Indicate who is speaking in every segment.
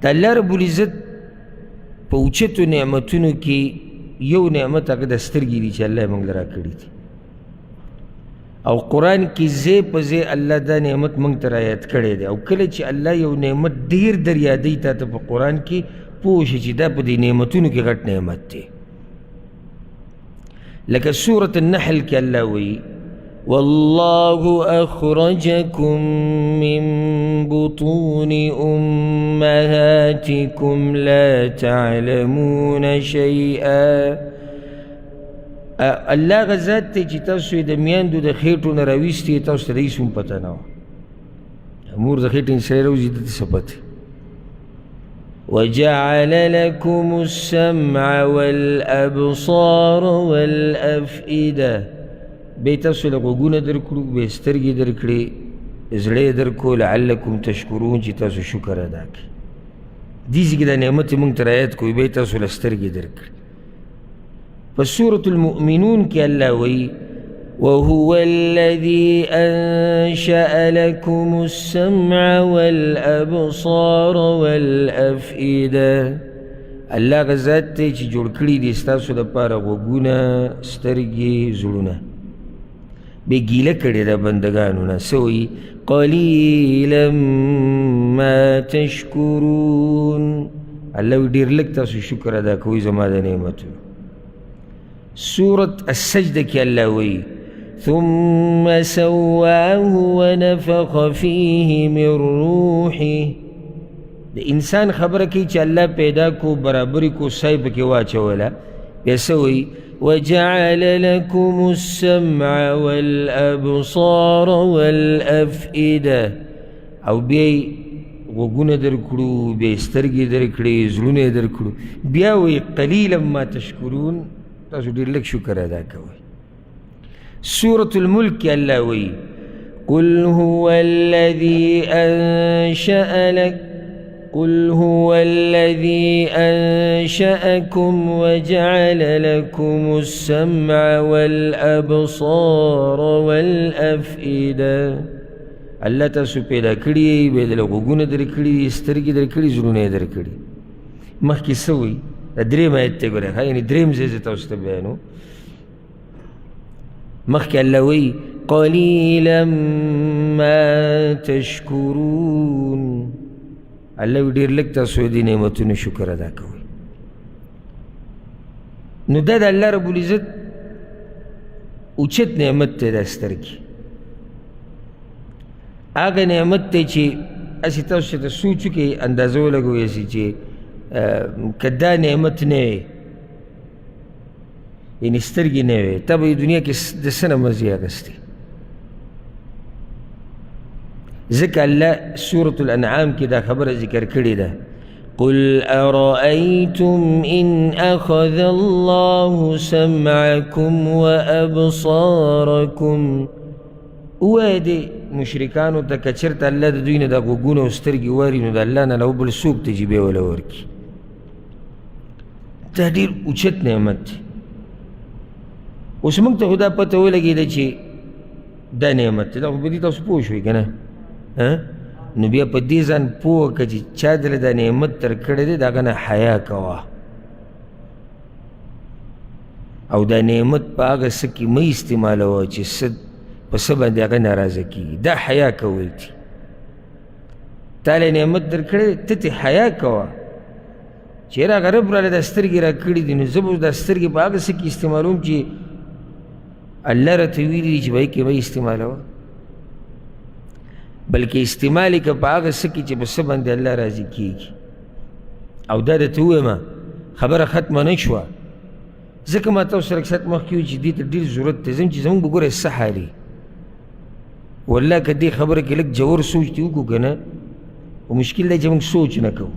Speaker 1: د الله رب العزت په اوچتو نعمتونو کې یو نعمت هغه د سترګې دي چې الله یې موږ له راکړي دي، او قرآن کې ځای په ځای الله دا نعمت موږ ته رایاد کړی دی. او کله چې الله یو نعمت ډېر در یادوي تا ته په قرآن کې، پوه شي چې دا په دې نعمتونو کې غټ نعمت دی. لکه سورة النحل کې الله وایي والله أخرجكم من بطون أمهاتكم لا تعلمون شيئا. الله غزات ته چې تاسو یې د میندو د خېټو نه راویستې تاسو ته د هېڅ هم پته نه وه. مور د خېټې نه سړی راوځي ده ته څه پته. وجعل لكم السمع والأبصار والأفئدة، بیا یې تاسو له غوږونه درکړو، بیا یې سترګې درکړې، زړه یې درکړو لعلکم تشکرون چې تاسو شکر ادا کړئ. دې ځای کې دا نعمت یې موږ ته رعایت کړو، بیا یې تاسو له سترګې درکړې. په سورة المؤمنون کې الله وایي وهو الذي أنشأ لكم السمع والأبصار والأفئدة. الله غزات ته چې جوړ کړي دي ستاسو لپاره غوږونه، سترګې، زړونه. بې ګیله کړې ده بندګانو نه، څه وایي قلیلا ما تشکرون. الله وایي ډېر لږ تاسو شکر ادا کوئ زما د نعمتونو. سورة السجدة کې الله وایي ثم سواه ونفخ فيه من روحه. د انسان خبره کوي چې الله پیدا کو، برابري کو، سای پکې واچوله، بیا څه وایي وجعل لكم السمع والأبصار والأفئدة. او بیا یې غوږونه درکړو، بیا یې سترګې درکړې، زړونه یې درکړو، بیا وایي قلیلا ما تشکرون، تاسو ډېر لږ شکر ادا کوئ. سورة الملک کې الله وایي قل هو الذي أنشأكم وجعل لكم السمع والأبصار والأفئدة. الله تاسو پیدا کړي، بیا یې غوږونه درکړي، سترګې درکړي، زړونه یې درکړي. مخکې څه وایي دا درېیم آیت ته ګورئ، یعنې درېیم ځای زه تاسو ته بیانو. مخکې الله وایي قلیلا ما تشکرون. الله وایي ډېر لږ تاسو دې نعمتونو شکر ادا کوئ. نو دا د الله رب العزت اوچت نعمت دی دا سترګې. هغه نعمت دی چې هسې تاسو ته سوچ وکړئ، اندازه ولګوئ هسې چې که دا نعمت نه وی، یعنې سترګې نه وی، تا به دنیا کې د څه نه مزې اخیستې. ځکه الله سورة الانعام کې دا خبره ذکر کړې ده قل أرأيتم إن أخذ الله سمعكم وأبصاركم. ووایه دې مشرکانو ته که چېرته الله د دوی نه دا غوږونه او سترګې واري، نو د الله نه له بل څوک ته چې بیا وله ورکړي. دا ډېر اوچت نعمت دی. اوس موږ ته خو دا پته ولګېده چې دا نعمت دی، دا خو په دې تاسو پوه شوئ که نه؟ نو بیا په دې ځان پوه که چې چا دله دا نعمت در کړی دی، د هغه نه حیا کوه، او دا نعمت په هغه څه کې مه استعمالوه چې څه په څه باندې هغه ناراضه کېږي. دا حیا کول دي. تا له نعمت در کړی ته ترې حیا کوه چې یاره هغه رب راله دا سترګې را کړي دي، نو زه به دا سترګې په هغه څه کې استعمالوم چې الله راته ویلي دي چې به یې کې به یې استعمالوه، بلکې استعمال یې که په هغه څه کې چې په څه باندې الله راضي کېږي. او دا درته ووایم خبره ختمه نه شوه، ځکه ما تاسو سره اکثر مخکې وي چې دې ته ډېر ضرورت دی. ځم چې زموږ به ګوره څه حال وي، والله که دې خبره کې لږ جوور سوچ دې وکړو که نه، خو مشکل دی چې موږ سوچ نه کوو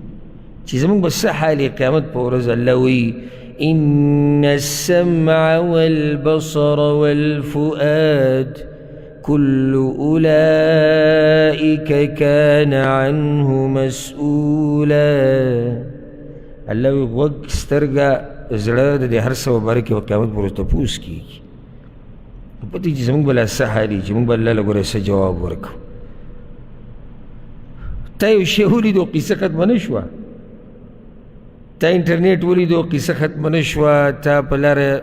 Speaker 1: چې زموږ به څه حال وي قیامت په ورځ. الله وایي إن السمع والبصر والفؤاد كل أولئك كان عنه مسؤولا. الله وایي غوږ، سترګه، زړه د دې هر څه په باره کې به قیامت پر ورځ تپوس کېږي. پته چې زموږ به لا څه حال وي چې موږ به الله له ګوره څه جواب ورکړو. تا یو شی ولیدو قصه ختمه نه شوه، تا انټرنیټ ولیدو قصه ختمه نه شوه، تا په لاره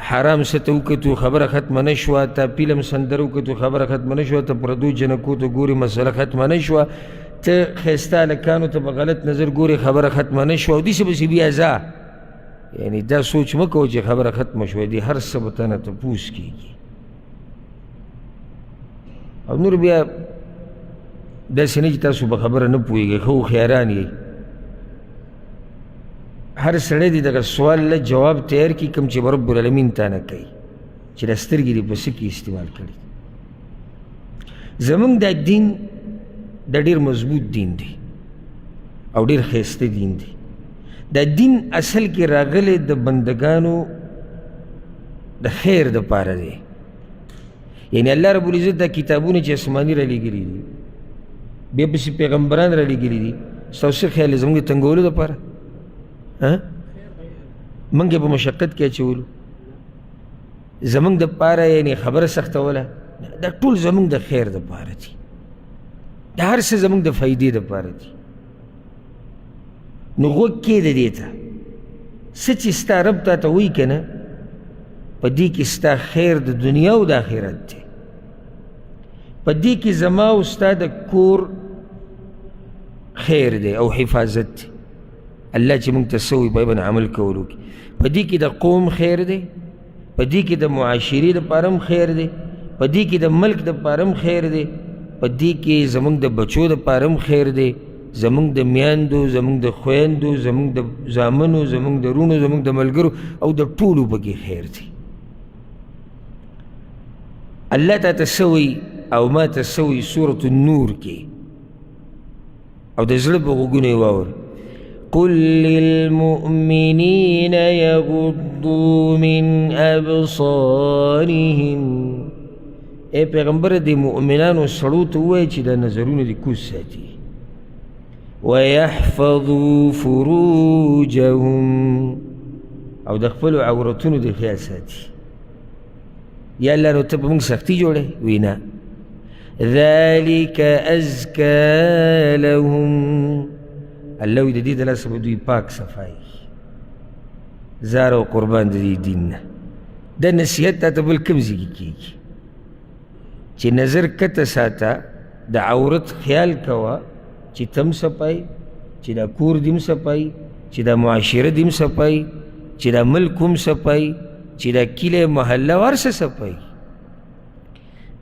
Speaker 1: حرام څه ته وکتو خبره ختمه نه شوه، تا فلم سندره وکتو خبره ختمه نه شوه، ته پردو جنکو ته ګورې مسله ختمه نه شوه، ته ښایسته هلکانو ته په غلط نظر ګورې خبره ختمه نه شوه، او داسې پسې بیا ځه. یعنې دا سوچ مه کوه چې خبره ختمه شوه، دې هر څه به تنه تپوس کېږي. او نور بیا داسې نه چې تاسو به خبره نه پوهېږئ، ښه هوښیاران یئ. هر سړی دې دغه سوال له جواب تیار کړي کوم چې به رب العالمین تا نه کوي، چې دا سترګې دې په څه کې استعمال کړي. زمونږ دا دین دا ډېر مضبوط دین دی او ډېر ښایسته دین دی. دا دین اصل کې راغلی د بندګانو د خیر دپاره دی. یعنی الله رب العزت دا کتابونه چې اسماني رالیږلي دي، بیا پسې پیغمبران رالیږلي دي، ستاسو څه خیال دی زموږ د تنګولو دپاره؟ موږ یې په مشقت کې اچولو، زموږ دپاره یعنې خبره سختوله؟ دا ټول زموږ د خیر دپاره دي، دا هر څه زموږ د فایدې دپاره دي. نو غوږ کښېږده دې ته، څه چې ستا رب تا ته وایي که نه، په دې کې ستا خیر د دنیا او د آخرت دی. په دې کې زما او ستا د کور خیر دی او حفاظت دی. الله چې موږ ته څه وایي په هغې باندې عمل کولو کې، په دې کې د قوم خیر دی، په دې کې د معاشرې دپاره هم خیر دی، په دې کې د ملک دپاره هم خیر دی، په دې کې زموږ د بچو دپاره هم خیر دی، زموږ د میاندو، زموږ د خویندو، زموږ د زامنو، زموږ د رونو، زموږ د ملګرو او د ټولو پکې خیر دی. الله تا ته څه وایي او ما ته څه وایي سورة النور کې، او د زړه په غوږونو یې واوره. قل للمؤمنين يغضوا من أبصارهم. اے پیغمبر دی مؤمنانو سړو ته ووایي چې دا نظرونه دې کوز ساتي. ويحفظوا فروجهم، او د خپلو عورتونو دې خیال ساتي. یا الله نو ته په موږ سختي جوړی؟ وی نه. ذلك أزكى لهم، الله وی د دې د لاسه به دوی پاک صفایي. زار او قربان د دې دین نه. دا نصیحت تا ته بل کوم ځای کې کېږي چې نظر کته ساته، د عورت خیال کوه چې تم صفایي، چې دا کور دې صفایي، چې دا معاشره دې صفایي، چې دا ملک هم صفایي، چې دا کلی محله هر څه صفایي.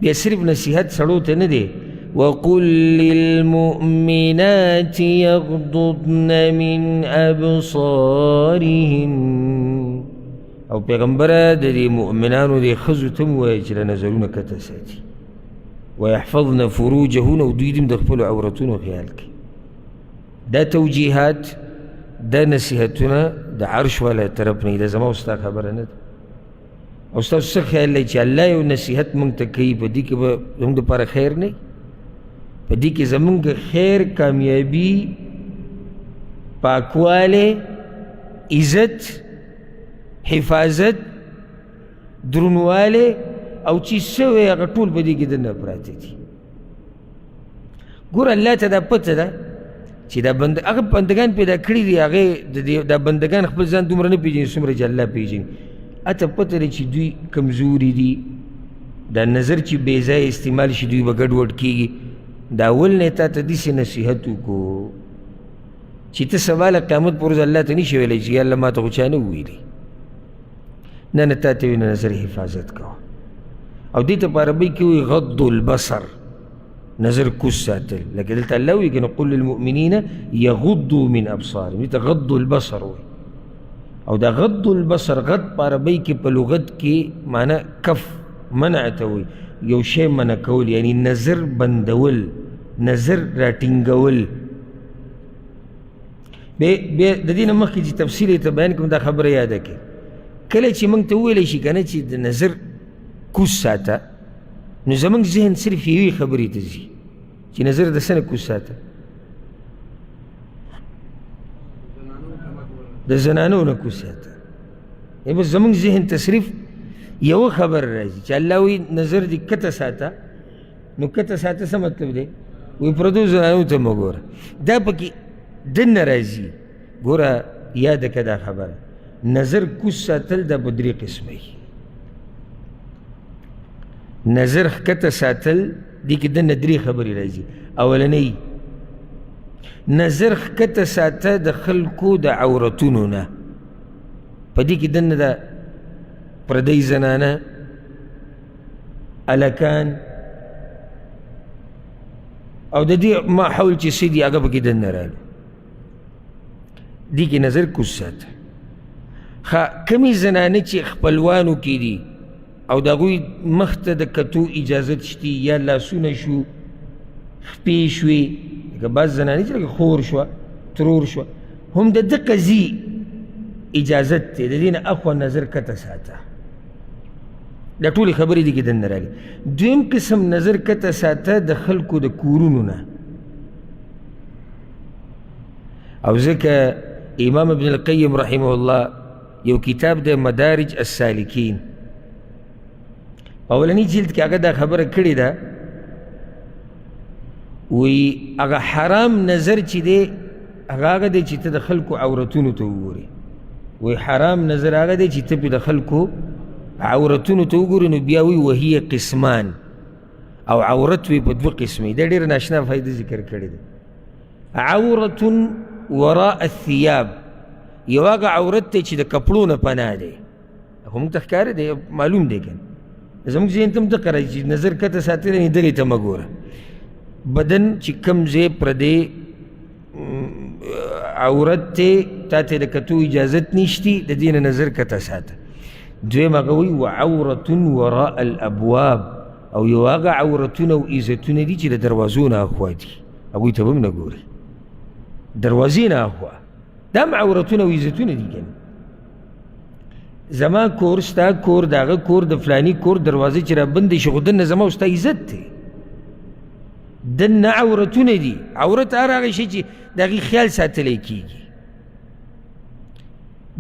Speaker 1: بیا صرف نصیحت سړو ته نه دی. وقل للمؤمنات يغضضن من أبصارهن، او پیغمبره د دې مؤمنانو دې ښځو ته هم ووایه چې دا نظرونه کته ساتي. ويحفظن فروجهن، او دوی دې هم د خپلو عورتونو خیال کوي. دا توجیحات، دا نصیحتونه د عرش والا طرف نه دي، دا زما او ستا خبره نه ده. او ستاسو څه خیال دی چې الله یو نصیحت موږ ته کوي، په دې کې به زموږ دپاره خیر نه وي؟ په دې کې زموږ خیر، کامیابي، پاکوالی، عزت، حفاظت، درونوالی او چې څه وی هغه ټول په دې کې دننه پراته دي. ګوره الله ته دا پته ده چې دا هغه بندګان پیدا کړي دي، هغې دا بندګان خپل ځان دومره نه پېژني څومره چې الله پېژني. اته پته دی چې دوی کمزوري دي، دا نظر چې بې ځایه استعمال شي دوی به ګډوډ کېږي. دا اول نه تا ته داسې نصیحت وکړو چې ته سبا له قیامت پر ورځ الله ته نشي ویلی چې یا الله ما ته خو چا نه وویلي. نه نه تا ته وي نه نظر حفاظت کوه. او دې ته په عربۍ کې وایي غض البصر، نظر کوز ساتل. لکه دلته الله وایي که نه قل للمؤمنین یغضوا من ابصارهم، دې ته غض البصر وایي. او دا غض البصر، غض په عربۍ کې په لغت کې معنی کف منع ته وایي، یو شی منع کول، یعنی نظر بندول، نظر راټینګول. بیا د دې نه مخکې چې تفصیل یې ته بیان کوم دا خبره یاده کړې. کله چې موږ ته وویلی شي که نه چې د نظر کوز ساته، نو زموږ ذهن صرف یوې خبرې ته ځي چې نظر د څه نه کوز ساته؟ د زنانو نه کوز ساته. بس زموږ ذهن ته صرف یو خبر راځي چې الله وی نظر دې کته ساته. نو کته ساته څه مطلب دی؟ وی پردو زنانو ته مه ګوره. دا پکې دننه راځي. ګوره یاد که دا خبره نظر کوز ساتل دا په 3 قسمه نظر ښکته ساتل دې کې دننه 3 خبرې راځي اولنۍ نظر ښکته ساته د خلکو د عورتونو نه په دې کې دننه د پردۍ زنانه الکان او د دې ماحول چې څه دي هغه پکې دننه راغلي دې کې نظر کوز ساته کمی زنانه چې خپلوانو کې دي او د هغوی مخ ته د کتو اجازت شتي یا لاسونه شو خپې شوې لکه بعض زنانې چې لکه خور شوه ترور شوه هم د ده قضي اجازت دی د دې نه اخوا نظر کته ساته دا ټولې خبرې دي کې دننه راغلي دویم قسم نظر کته ساته د خلکو د کورونو نه او ځکه امام ابن القیم رحمه الله یو کتاب د مدارج السالکین اولنی جلد کې هغه دا خبره کړې ده وی هغه حرام نظر چې دی هغه دی چې ته د خلکو عورتونو ته وګورې وی حرام نظر هغه دی چې ته پې د خلکو عورتونو ته وګورې نو بیا وی وهي قسمان او عورت وی په 2 قسمې دا ډېره ناشنا فایده ذکر کړې ده عورة وراء الثياب یو هغه عورت دی چې د کپړو نه پناه دی خو موږ ته ښکاره دی معلوم دی که زموږ ذهن ته هم دقه راځي چې نظر کته ساتلی دغې ته مه ګوره بدن چې کوم ځای پردی عورت دی تا ته د کتو اجازت نشتی د دې نه نظر کته ساته دویم هغه وایي وعورة وراء الابواب او یو هغه عورتونه او عزتونه دي چې د دروازو نه اخوا دي هغوی ته به هم نه ګوري دروازې نه اخوا دا هم عورتونه او عزتونه دي که زما کور ستا کور د هغه کور د فلاني کور دروازې چې رابندې شي خو دننه زما او ستا عزت دی دننه عورتونه دي عورت هر هغه شی چې د هغې خیال ساتلی کېږي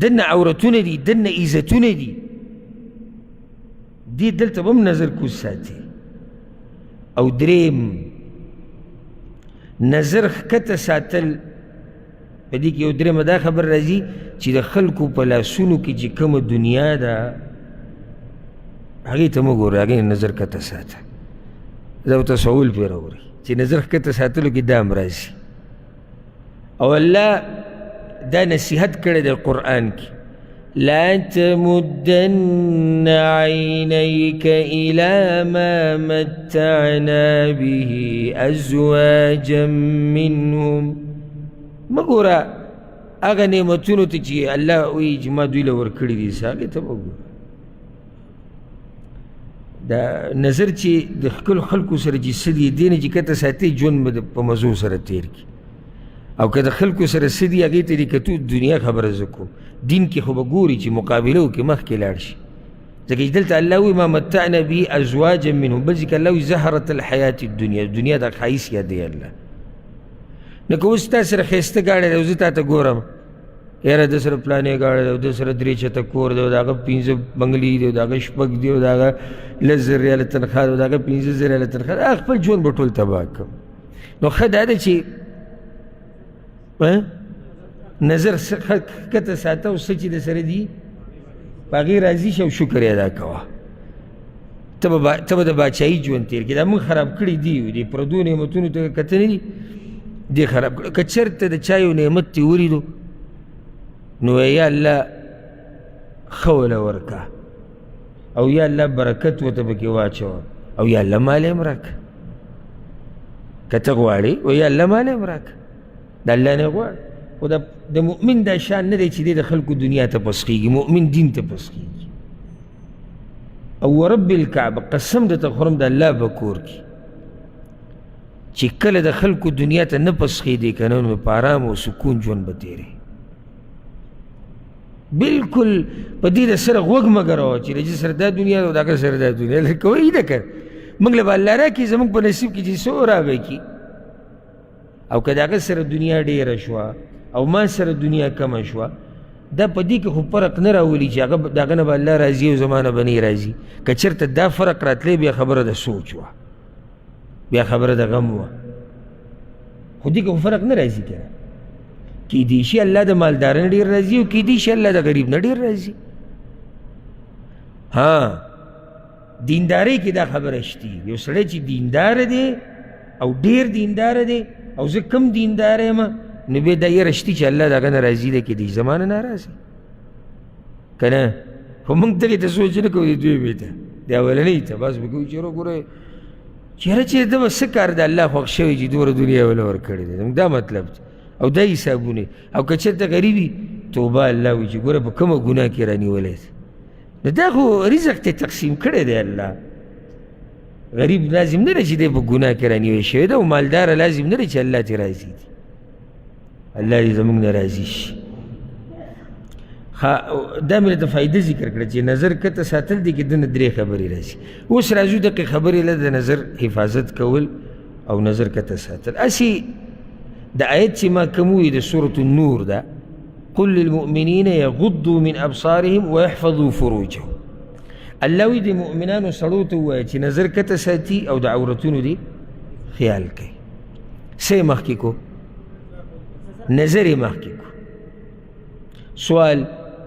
Speaker 1: دننه عورتونه دي دننه عزتونه دي دې دلته به هم نظر کوز ساتي او دریم نظر ښکته ساتل په دې کې یو درېمه دا خبر راځي چې د خلکو په لاسونو کې چې کومه دنیا ده هغې ته مه ګوره هغې نظر کته ساته دا ورته سوال پرې راوړي چې نظر ښکته ساتلو کې دا هم راځي او الله دا نصیحت کړی دی قرآن کې لا تمدن عينيك إلى ما متعنا به أزواجا منهم مګوره هغه نعمتونو ته چې الله وایي چې ما دوی له ورکړي دي هغې ته وګوره دا نظر چې د ښکلو خلکو سره چې څه دي دې نه چې کته ساتي ژوند به په مزو سره تېر کړي او که د خلکو سره څه دي هغې ته دې کتو دنیا خبره زه کوم دین کې خو به ګوري چې مقابله وکړي مخکې لاړ شي ځکه چې دلته الله وایي ما متعنا به ازواجا منهم بل ځکه الله وایي زهرة الحیات الدنیا دنیا د ښایست یادوي الله نو که اوس تا سره ښایسته ګاډی دی او زه تا ته ګورم یاره د سره پلانې ګاډی دی او د سره 3 چته کور دی او د هغه 5 بنګلي دی او د هغه 6 دی او د هغه 10,000 ریاله تنخواه دی او د هغه 15,000 ریاله تنخواه دی خپل ژوند به ټول تباه کړم نو ښه دا ده چې نظر ښکته ساته او څه چې د سره دي په هغې راضي شه او شکر یې ادا کوه ته به د باچایي ژوند تېر کړې دا موږ خراب کړي دي د پردو نعمتونو ته کتنې دي دې خراب کړه که چېرته د چا یو نعمت دې ولیدو نو یا الله ښه وله ورکه او یا الله برکت ورته پکې واچوه او یا الله مال یې هم راکړه که ته غواړې و یا الله مال یې هم راکړه د الله نه غواړه خو د مؤمن دا شان نه دی چې دی د خلکو دنیا ته پسخېږي مؤمن دین ته پسخېږي او ورب الکعبه قسم درته خورم د الله به کور کې چې کله د خلکو دنیا ته نه پسخېدې که نه نو په ارام او سکون ژوند به تېرې بلکل په دې د سره غوږ مه ګروه چې د دې سره دا دنیا ده او د هغه سره دا دنیا لکه وایي ده که موږ له به الله راکړي زموږ په نصیب کې چې څه راغی کړي او که د هغه سره دنیا ډېره شوه او ما سره دنیا کمه شوه دا په دې کې خو فرق نه راولي چې هغه د هغه نه به الله راضي او زما نه به نه راضي که چېرته دا فرق راتلی بیا خبره د سوچ وه بیا خبره د غم وه خو دې کې خو فرق نه راځي که کیدای شي الله د مالدار نه ډېر راضي او کیدای شي الله د غریب نه ډېر راضي. ها دیندارۍ کې دا خبره شته، یو سړی چې دیندار دی او ډېر دیندار دی او زه کم دیندار یم نو بیا دا یره شتي چې الله د هغه نه راضي دی کیدای زما نه ناراض که نه. خو موږ دغې ته سوچ نه کوو د دویمې ته د اولنۍ ته بس به کوو چې یاره ګوره چېره چې ده به څه کار د الله خوښ شوی چې دومره دنیا وله ورکړې ده، دا مطلب دی او دا حسابونه. او که چېرته غریب وي توبه الله وایي چې ګوره په کومه ګناه کې رانیولی دی، نو دا خو رزق ته تقسیم کړی دی الله. غریب لازم نه دی چې دی په ګناه کې رانیوی شوی ده او مالداره لازم نه دی چې الله ترې راضي دي. الله دې زموږ نه راضي شي. دا مې ته فایده ذکر کړه چې نظر کته ساتل دي کې دنه درې خبرې راځي. اوس راځو دقیقې خبرې له د نظر حفاظت کول او نظر کته ساتل. اسې د آیت چې ما کوم وویې د سورة النور ده قل للمؤمنین یغضوا من ابصارهم ويحفظوا فروجهم. الله وی د مؤمنانو سړو ته ووایه چې نظر کته ساتي او د عورتونو دې خیال کوي. څه یې مخکې کو؟ نظر یې مخکې کو. سوال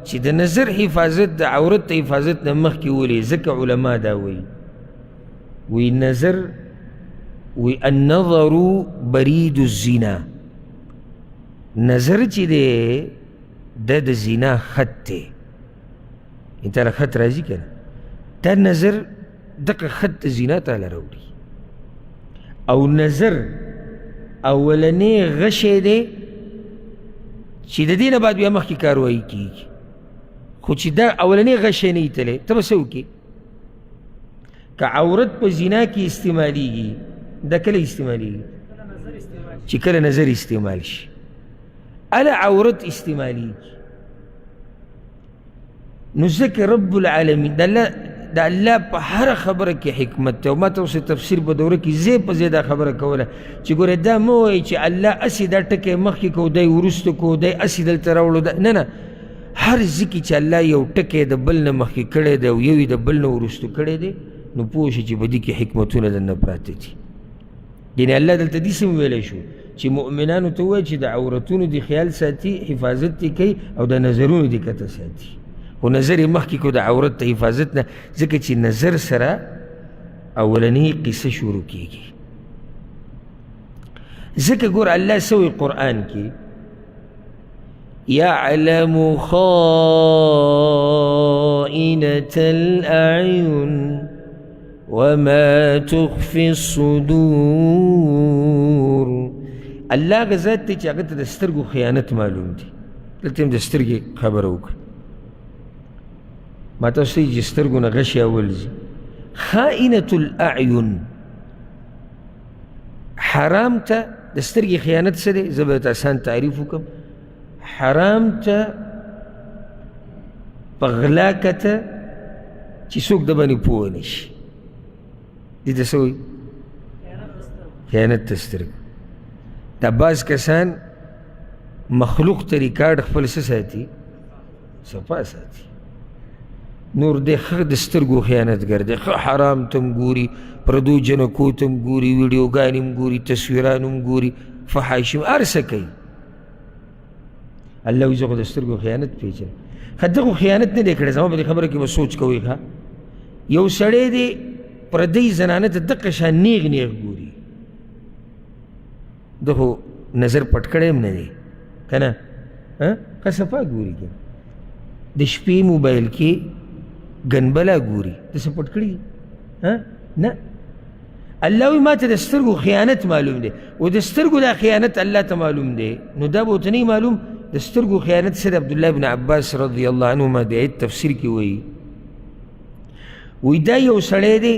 Speaker 1: چې د نظر حفاظت د عورت د حفاظت نه مخکې ولې؟ ځکه علما دا وایي وی نظر وی النظر برید الزنا، نظر چې دی د زنا خط دی. انتاله خط راځي که نه، دا نظر دقه خط د زنا تاله راوړي. او نظر اولنی غشی دی چې د دې نه بعد بیا مخکې کاروایي کېږي، خو چې دا اولنی غشی نه ایتلی ته به څه وکړې؟ که عورت په زنا کې استعمالیږي دا کله استعمالیږي؟ چې کله نظر استعمال شي اله عورت استعمالیږي. نو ځکه رب العالمین د الله په هره خبره کې حکمت دی. او ما ته اوس تفسیر په دوره کې ځای په ځای دا خبره کوله چې ګوره دا مه وایي چې الله اسې دا ټکی مخکې کو دی وروسته کو دی اسې دلته راوړو. نه نه، هر ځکې چې الله یو ټکی د بل نه مخکې کړی دی او یو یې د بل نه وروسته کړی دی نو پوه شي چې په دې کې حکمتونه دننه پراته دي. یعنې الله دلته داسې ویلی شو چې مؤمنانو ته ووایي چې د عورتونو د خیال ساتي، حفاظت یې کوي او د نظرونو د کته ساتي. خو نظر یې مخکې کو د عورت ته حفاظت نه، ځکه چې نظر سره اولنۍ قصه شروع کېږي. ځکه ګور الله څه وایي قرآن کې یعلم خائنة الأعین وما تخفي الصدور. الله هغه ذات دی چې هغه ته د سترګو خیانت معلوم دی. دلته هم د سترګې خبره وکړه. ما تاسو ته چې سترګو نه غشی اولځي. خائنة الاعین، حرام ته د سترګې خیانت څه دی؟ زه به درته اسان تعریف وکړم. حرام ته په غلا کته چې څوک د باندې پوه نه شي، دې ته څه وایي؟ خیانت د سترګو. دا بعض کسان مخلوق ته ریکارډ خپل څه ساتي؟ صفا ساتي. نور دی ښه د سترګو خیانتګر دی، ښه حرام ته هم ګوري، پردو جنکو ته هم ګوري، ویډیوګانې هم ګوري، تصویران هم ګوري، فحاشي هم هر څه کوي. الله وایي زه خو د سترګو خیانت پېژنم. ښه ده خو خیانت نه دی کړی، زما په دې خبره کې به سوچ کوئ. ښه یو سړی دی پردۍ زنانه ته دقه شان نیغ نیغ ګوري، ده خو نظر پټ کړی هم نه دی که نه؟ ښه صفا ګوري که د شپې موبایل کې ګنبله ګوري، داسې پټ کړي نه. الله وایي ما ته د سترګو خیانت معلوم دی، او د سترګو دا خیانت الله ته معلوم دی. نو دا به ورته نه معلوم د سترګو خیانت څه دی؟ عبدالله بن عباس رضی الله عنهما د آیت تفسیر کې وایي دا یو سړی دی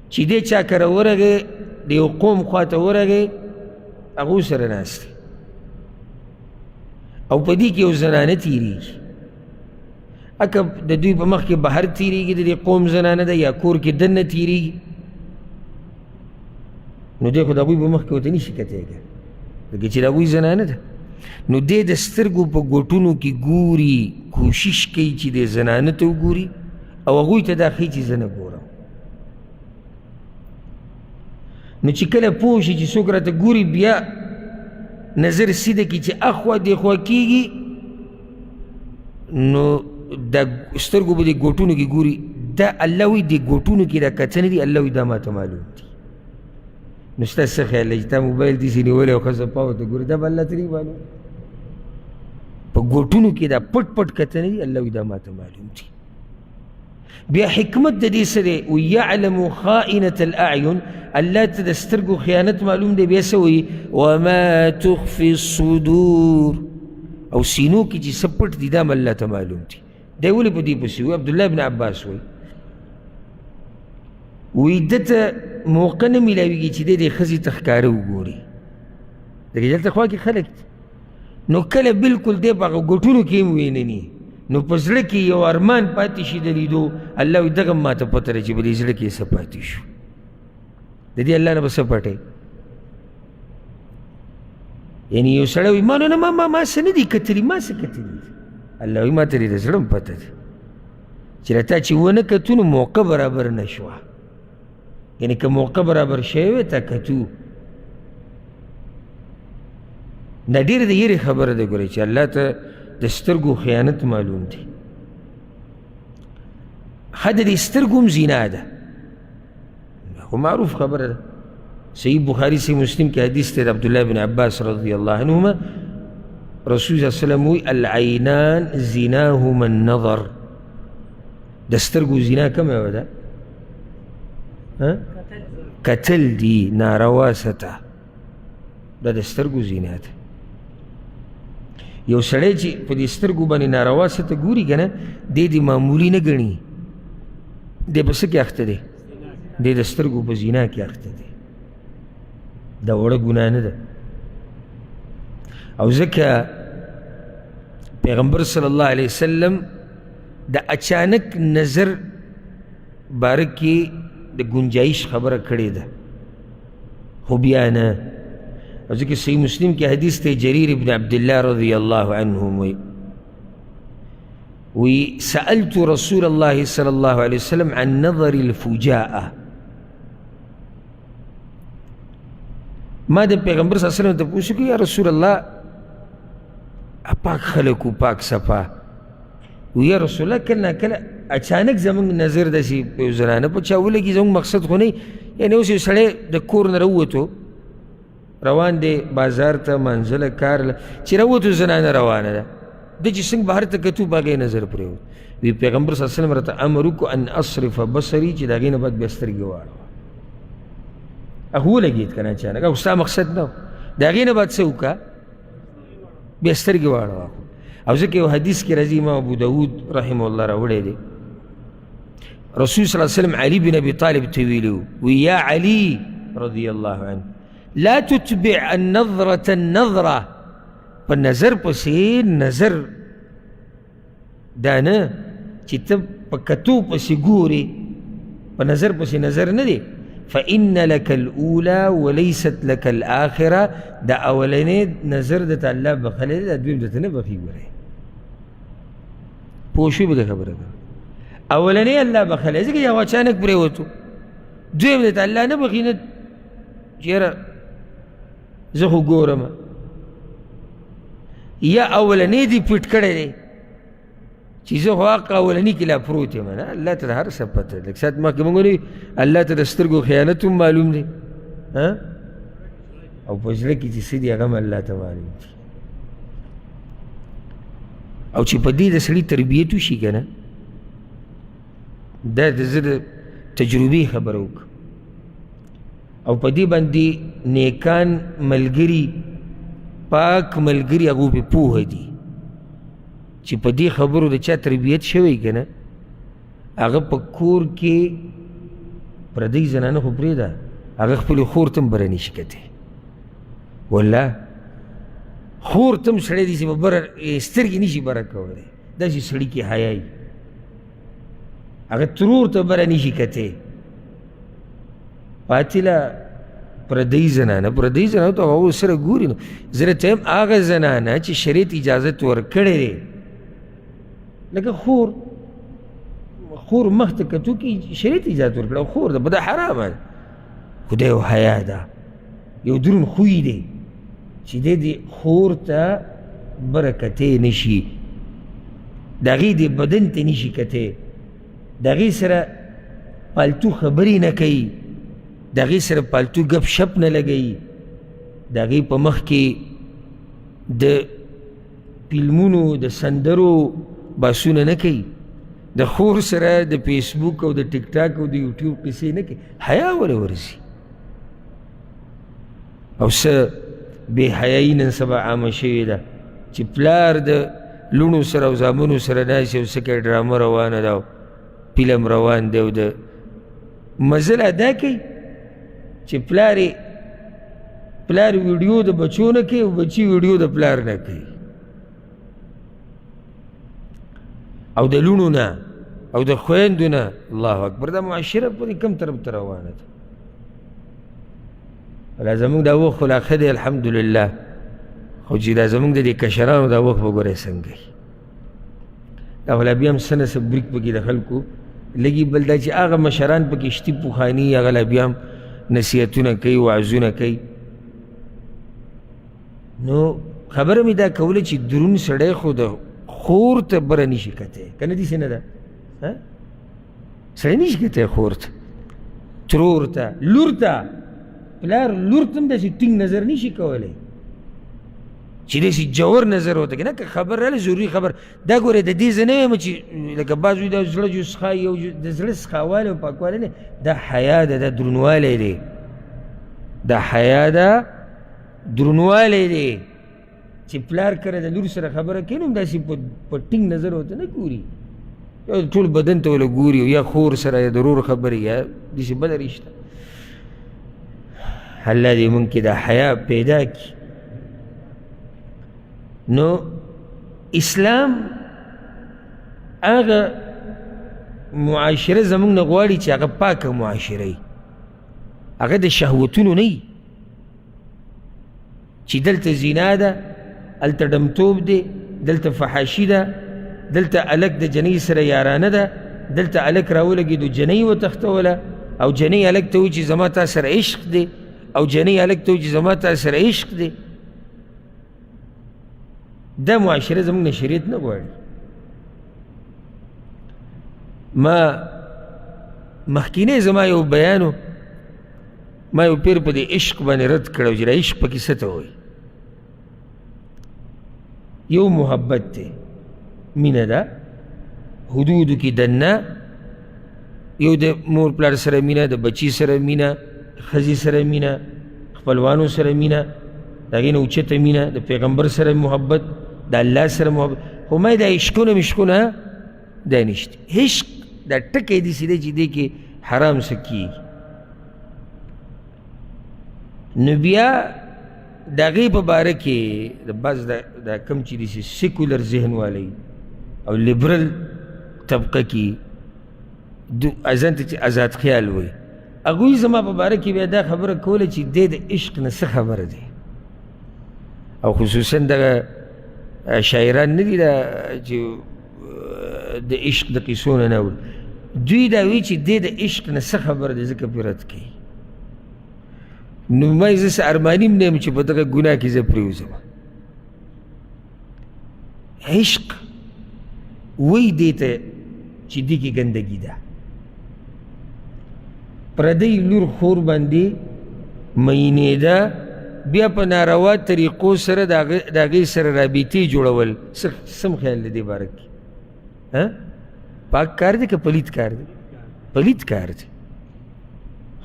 Speaker 1: چې دی چا کره ورغی، د یو قوم خواته ورغی، هغو سره ناست دی او په دې کې یو زنانه تېرېږي. اکه د دوی په مخ کې بهر تېرېږي، د دې قوم زنانه ده، یا کور کې دننه تېرېږي، نو دی خو د هغوی په مخ کې ورته نه شي کتلی لکه چې د هغوی زنانه ده. نو دی د سترګو په ګوټونو کې ګوري، کوشش کوي چې د زنانه ته وګوري او هغوی ته دا ښیي چې زه نه ګورم. نو چې کله پوه شي چې څوک راته ګوري بیا نظر سیده کی چې اخوا دیخوا کیږي نو دا سترګو به دې ګوټونو کې ګوري دا الله وایي دې ګوټونو کې دا کتنې دي الله وایي دا ماته معلوم دي نو ستا څه خیال دی چې تا موبایل داسې نیولی او ښځه پاو ته ګوري دا به الله ته نه معلوم په ګوټونو کې دا پټ پټ کتنې دي الله وایي دا ماته معلوم دي بیا حکمت د دې څه دی ویعلم خائنة الاعین الله ته د سترګو خیانت معلوم دی بیا څه وایي وما تخفي الصدور او سینو کې چې څه پټ دي دا هم الله ته معلوم دي دی ولې په دې پسې وایي عبدالله بن عباس وایي وی دته موقع نه میلاویږي چې دی دې ښځې ته ښکاره وګوري لکه دلته خوا کې خلک نو کله بلکل دی په هغه ګوټونو کې هم وینني نو په زړه کې یو ارمان پاتې شي د لیدو الله وایي دغه ماته پته ده چې په دې زړه کې څه پاتې شو د دې الله نه به څه پټی یعنې یو سړی وایي ما نو نه ما څه نه دي کتلي ما څه کتلي الله وایي ما ته دې د زړه هم پته ده چې له تا چې ونه کتو نو موقع برابر نه شوه یعنی که موقع برابر شوی وی تا کتو دا ډېره د یېرې خبره ده ګورئ چې الله ته د سترګو خیانت معلوم دی ښه د دې سترګو هم زینا ده خو معروف خبره ده صحیح بخاري صحیح مسلم کې حدیث دی د عبدالله بن عباس رضی الله عنهما رسول صلی الله علیه وسلم وی العینان زناهما النظر د سترګو زینا کومه وه ده کتل دی ناروا سته دا د سترګو زینا ده یو سړی چې په دې سترګو باندې ناروا سته ګوري که نه دی دې معمولي نه ګڼي دی په څه کې اخته دی دی د سترګو په زینا کې اخته دی دا وړه ګناه نه ده او ځکه پیغمبر صلی الله علیه وسلم د اچانک نظر باره کې د گنجائش خبره کړې ده خو بیا نه او ځکه صحیح مسلم کې حدیث دی جریر ابن عبدالله رضی الله عنهم وی سألت رسول الله صلی الله علیه وسلم عن نظر الفجاءة ما د پیغمبر صلی الله علیه وسلم ته پوښتنه وکړه یا رسول الله پاک خلکو پاک صفا وی یا رسول الله کله ناکله اچانک زمونږ نظر داسې په یو زنانه په چا ولګي زمونږ مقصد خو نه یعنې اوس یو سړی د کور نه راووتو روان دی بازار ته منزله کار چې راووتو زنانه روانه ده ده چې څنګه بهر ته کتو په هغې نظر پرېوت وی پیغمبر صلی الله علیه وسلم راته امر وکړو ان اصرف بصري چې د هغې نه بعد بیا سترګې واړوه هغه ولګېد که نه اچانک او ستا مقصد نه و د هغې نه بعد څه وکړه بیا سترګې واړوه او ځکه یو حدیث کې راځي امام ابو داود رحمه الله راوړی دی رسول صلی الله علیه وسلم علي بن ابي طالب ته ویلي وی یا علي رضی الله عنه لا تتبع النظرة النظرة په نظر پسې نظر دا نه چې ته په کتو پسې ګورې په نظر پسې نظر نه دی فإن لك الأولى وليست لك الآخرة دا اولنې نظر د ته الله بخلی دا دویم د ته نه بخي ګورې پوه شوې به د خبره ده اولنې الله بخلی ځکه یو اچانک پرېوتو دویم د ته الله نه بخي نه چې یاره زه خو ګورم یا اولنې دې پټ کړی دی چې زه خو حق اولني کې لا پروت یم نه الله ته د هر څه پته ده لږ ساعت مخکې موږ ویلي الله ته د سترګو خیانت هم معلوم دی او په زړه کې چې څه دي هغه هم الله ته معلوم دي او چې په دې د سړي تربیت وشي که نه دا د زه د تجربې خبره وکړه او په دې باندې نیکان ملګري پاک ملګري هغو پې پوهه دي چې په دې خبرو د چا تربیت شوی که نه هغه په کور کې پردۍ زنانه خو پرېږده هغه خپلې خور ته هم بره نشي کتی والله خور ته هم سړی داسې به بره سترګې نشي بره کولی داسې سړي کې حیایي هغه ترور ته بره نشي کتی پاتله پردۍ زنانه ته هغه سره ګوري نو زه درته یم هغه زنانه چې شریعت اجازت ورکړی دی لکه خور مخ ته کتو کې شریعت اجازت ورکړی خور ده به دا حرامه ده خو دا یو حیا ده یو دروند خوی دی چې دې خور ته بره کتی نشي، د هغې د بدن ته نشي کتی، د هغې سره پالتو خبرې نه کوي، د هغې سره پالتو ګپ شپ نه لګوي، د هغې په مخ کې د فلمونو د سندرو باسونه نه کوي، د خور سره د فیسبوک او د ټیک ټاک او د یوټیوب قصې نه کوي، حیا وله ورځي. او څه بې حیایي نن سبا عامه شوې ده چې پلار د لوڼو سره او زامنو سره ناست او څه کوي، ډرامه روانه ده او فلم روان دی او د مزل ادا کوي چې پلار ویډیو د بچو نه کوي او بچي ویډیو د پلار نه کوي، او د لوڼو نه او د خویندو نه. الله اکبر، دا معاشره پورې کم طرف ته روانه ده. ولا زمونږ دا وخت خو لا ښه دی الحمدلله، خو چې دا زمونږ د دې کشرانو دا وخت به ګورئ څنګه وي، دا خو لا بیا هم څه نه څه بریک پکې د خلکو لګي. بل دا چې هغه مشران پکې شتي پوخاني، هغه لا بیا هم نصیحتونه کوي، وعظونه کوي. نو خبره مې دا کوله چې درون سړی خو د خور ته بره نشي کتی، که نه داسې نه ده؟ سړی نشي کتی خور ته، ترور ته، لور ته. پلار لور ته هم داسې ټینګ نظر نشي کولی چې داسې جوور نظر ورته کوي، نه که خبر راغلی ضروري خبر. دا ګورې د دې زه نه یم چې لکه بعض وي دا زړه جو څښایي او د زړه څښاوالی او پاکوالی نه، دا حیا ده، دا درونوالی دی، دا حیا ده، درونوالی دی چې پلار کله د لور سره خبره کوي نو هم داسې په ټینګ نظر ورته نه ګوري، ټول بدن ته وله ګوري، یا خور سره یا د ورور خبرې یا داسې بله رشته. الله دې مونږ کې دا حیا پیدا کړي. نو اسلام هغه معاشره زمونږ نه غواړي چې هغه پاکه معاشره وي، هغه د شهوتونو نه وي چې دلته زنا ده، هلته ډمتوب دی، دلته فحاشي ده، دلته هلک د جنۍ سره یارانه ده، دلته هلک راولګېدو جنۍ وتښتوله، او جنۍ هلک ته وایي چې زما تا سره عشق دی، او جنۍ هلک ته وایي چې زما تا سره عشق دی. دا معاشره زمونږ نه شریعت نه غواړي. ما مخکینی زما یو بیانو، ما یو پیر په دې عشق باندې رد کړی چې دا عشق پکې څه ته وایي. یو محبت دی، مینه ده، حدودو کې دننه، یو د مور پلار سره مینه، د بچی سره مینه، ښځې سره مینه، خپلوانو سره مینه، د هغې نه اوچته مینه، د پیغمبر سره محبت، د الله سره محبت. خو ما دا عشقونه مشقونه دا نشته. عشق دا ټکی داسې دی چې دې کې حرام څه کېږي. نو بیا د هغې په باره کې د بعض دا کم چې داسې سیکولر ذهن والی او لیبرل طبقه کې ځان ته چې آزاد خیال وایي، هغوی زما په باره کې بیا دا خبره کوله چې دی د عشق نه څه خبره دی، او خصوصا دغه شاعران نه دي دا چې د عشق د قصو نه نه دوی دا وایي چې دی د عشق نه څه خبره دی، ځکه پرې رد کوي. نو ما زه څه ارماني م نه یم چې په دغه ګناه کې زه پرېوځم. عشق وایي دې ته چې دې کې ګندګي ده. پردی لور خور باندې مینېده، بیا په ناروا طریقو سره د هغې سره رابطې جوړول، سم خیال دی دې باره کې؟ پاک کار دی که پلید کار دی؟ پلید کار دی.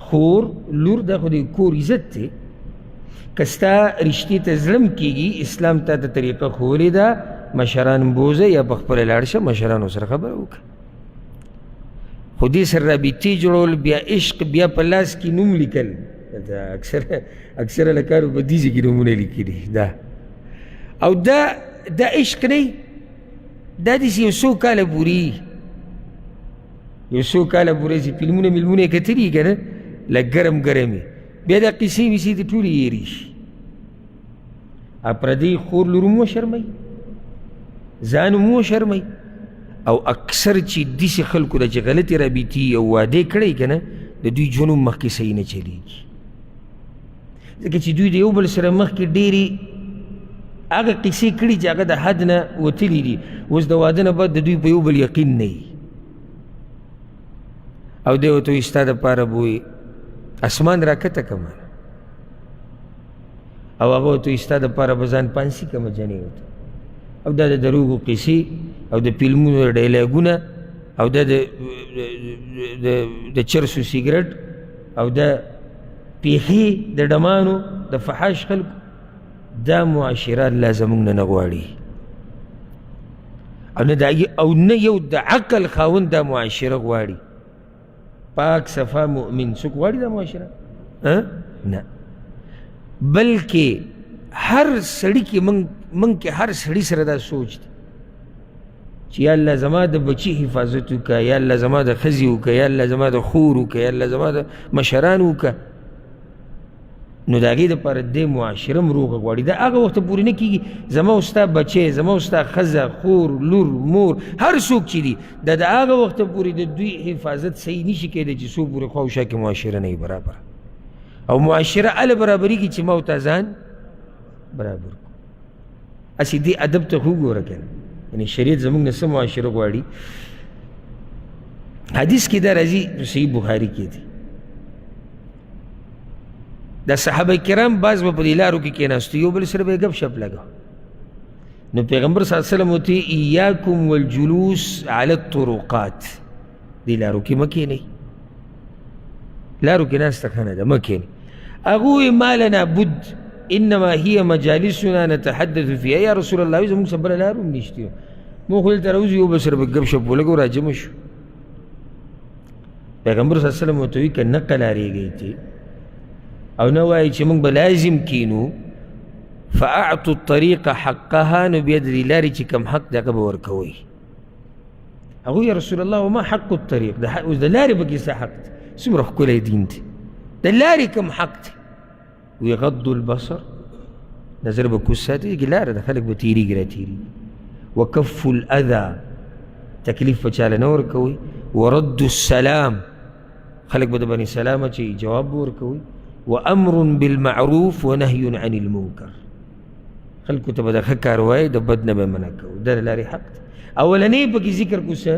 Speaker 1: خور لور دا خو د کور عزت دی. که ستا رشتې ته زړه کېږي، اسلام تا ته طریقه ښوولې ده، مشران بوځه یا په خپله لاړ شه، مشرانو سره خبره وکړه. خو دې سره رابطې جوړول، بیا عشق، بیا په لاس کې نوم لیکل، اکثره لکارو په دې ځای کې نومونه لیکلي ده، او دا عشق نه وي، دا داسې یو څو کاله پورې چې فلمونه ملمونه یې کتلي که نه، لږ ګرم ګرم وي، بیا دا قصې ویسې دې ټولې هېرې شي. پردی خور لور مو شرموي، ځان مو شرموي. او اکثر چې داسې خلکو ده چې غلطې رابطې او وعدې کړی که نه، د دوی ژوند هم مخکې صحیح نه چلېږي، ځکه چې دوی د یو بل سره مخکې ډېرې هغه قصې کړي چې هغه د حد نه وتلي دي. اوس د واده نه بعد د دوی په یو بل یقین نه وي او دی ورته وایي ستا دپاره به وایي اسمان راکته کړمه او هغه ورته وایي ستا دپاره به ځان پانسي کړمه جنې ورته. او دا د دروغو قصې او د فلمونو ډایلاګونه او دا د چرسو سیګرټ او د پیښې د ډمانو د فحاش خلکو دا معاشره الله زموږ نه نه غواړي او نه یو د عقل خاوند دا معاشره غواړي. پاک صفا مؤمن څوک غواړي دا معاشره؟ نه، بلکې هر سړي کې منږ کې هر سړي سره دا سوچ دی چې یا الله زما د بچي حفاظت وکړه، یا الله زما د ښځې وکړه، یا الله زما د خور وکړه، یا الله زما د مشرانو وکړه. نو د هغې دپاره دې معاشره م روغه غواړي. دا هغه وخته پورې نه کېږي زما ستا بچی، زما ستا ښځه، خور، لور، مور، هر څوک چې دي دا د هغه وخته پورې د دوی حفاظت صحیح نشي کېدی چې څو پورې خوا او شا کې معاشره نه وي برابره. او معاشره هله برابرېږي چې ما او تا ځان برابر کړو. هسې دې ادب ته خو وګوره که نه، یعنې شریعت زموږ نه څه معاشره غواړي. حدیث کې دا راځي صحیح بخاري کې دی. دا صحابه کرام بعض به په دې لارو کې کېناستو، یو بل سره به یې ګپ شپ لګاو. نو پیغمبر صلی الله علیه وسلم ورته ایاکم والجلوس علی الطرقات، دې لارو کې مه کېنئ، لارو کې ناسته ښه نه ده، مه کېنئ. هغه ووایي ما لنا بد انما هي مجالسنا نتحدث فيها. یا رسول الله زموږ څه بله لار هم نشته، موږ خو دلته راوځو یو بل سره به ګپ شپ ولګو راجمع شو. پیغمبر صلی الله علیه وسلم ورته وایي که نه قلاریږئ چې او نه وایي چې موږ به لازم کینو فاعطوا الطریق حقها، نو بیا د دې لارې چې کوم حق دی هغه به ورکوئ. هغه یا رسول الله وما حق الطریق، اوس د لارې به کې څه حق دی؟ څومره ښکلی دین دی، د لارې کوم حق دی؟ وی غض البصر، نظر به کوز ساتي، کې لاره ده خلک به تېرېږي را تېرېږي. وکف الاذى، تکلیف به چاله نه ورکوئ. ورد السلام، خلک به د باندې سلام اچوي جواب به ورکوئ. وامر بالمعروف ونهي عن المنکر، خلکو ته به د ښه کار وایي، د بد نه به منع کوو. دا د لارې حق دی. اولنی پکې ذکر کو څه؟